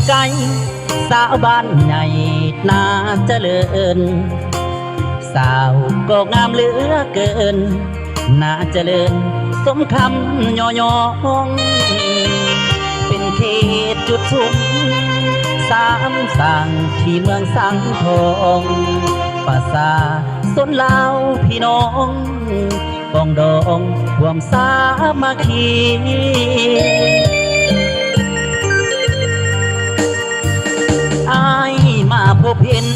ไกลสาวบ้านใหญ่น่าเจริญสาวก็งามเหลือเกินน่าเจริญสมคำย่องเป็นเขตจุดสุ่มสามสั่งที่เมืองสังทองภาษาสนลาวพี่น้องปองดองความสามัคคีอายมาพบเห็น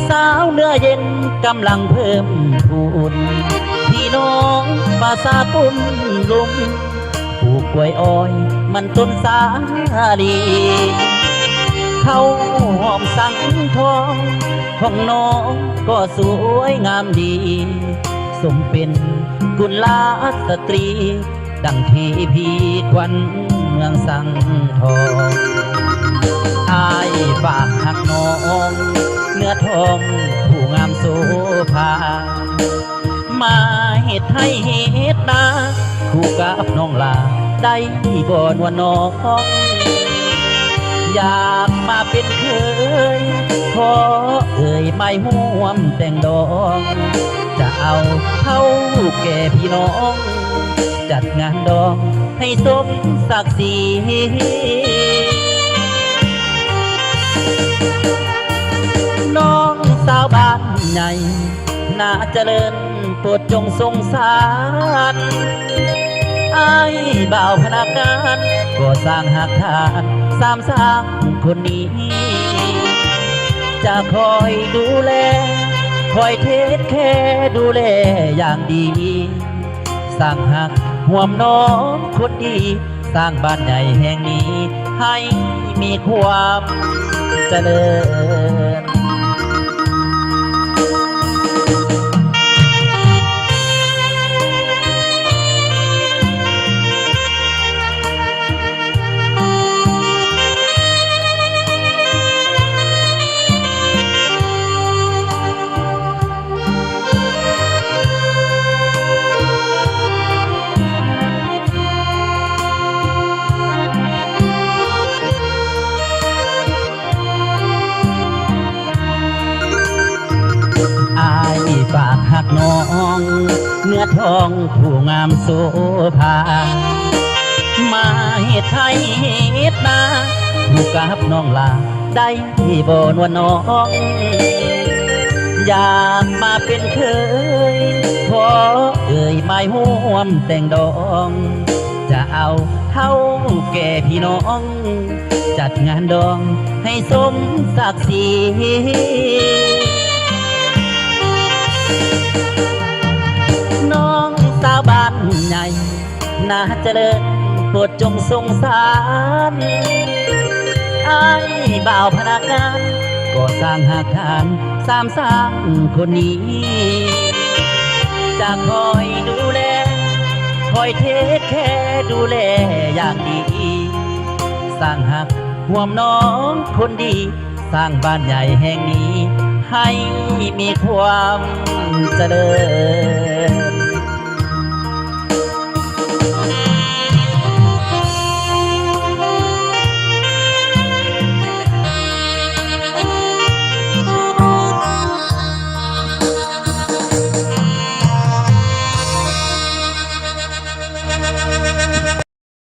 สาวเนื้อเย็นกำลังเพิ่มพูนพี่น้องภาษาปุ่นลุงปลูกกล้วยอ้อยมันต้นสาลีเขาหอมสังทองของน้องก็สวยงามดีสมเป็นกุลาสตรีดังที่พี่ควันเมืองสังทองอายฝากหักน้องเนื้อทองผู้งามโสภามาเหตุให้เหตุนาคู่กับน้องลาได้บ่นว่าน้องอยากมาเป็นเคยขอเอ่ยไม่ห่วมแต่งดองจะเอาเท่าแก่พี่น้องจัดงานดองให้สมศักดิ์ศรีน้องสาวบ้านใหญ่น่าเจริญโปรดจงสงสารไอ้บ่าวพนักงานก็สร้างหักฐานสามสร้างคนนี้จะคอยดูแลคอยเทคแค่ดูแลอย่างดีสร้างหักห่วมน้องคนดีสร้างบ้านใหญ่แห่งนี้ให้มีความเจริญฝากหักน้องเนื้อทองผู้งามโสภามาเหตุไทยเหตุนาผู้กับน้องลาได้บ่นว่าน้องอยากมาเป็นเคยขอเอ่ยไม่ห่วมแต่งดองจะเอาเท่าแก่พี่น้องจัดงานดองให้สมศักดิ์ศรีน้องสาวบ้านใหญ่น่าเจริญโปรดจงสงสารไอ้บ่าวพนักงานก็สร้างหักฐานสามสร้างคนนี้จะคอยดูแลคอยเทคแค่ดูแลอย่างดีสร้างหักห่วมน้องคนดีสร้างบ้านใหญ่แห่งนี้ให้มีความเจริญ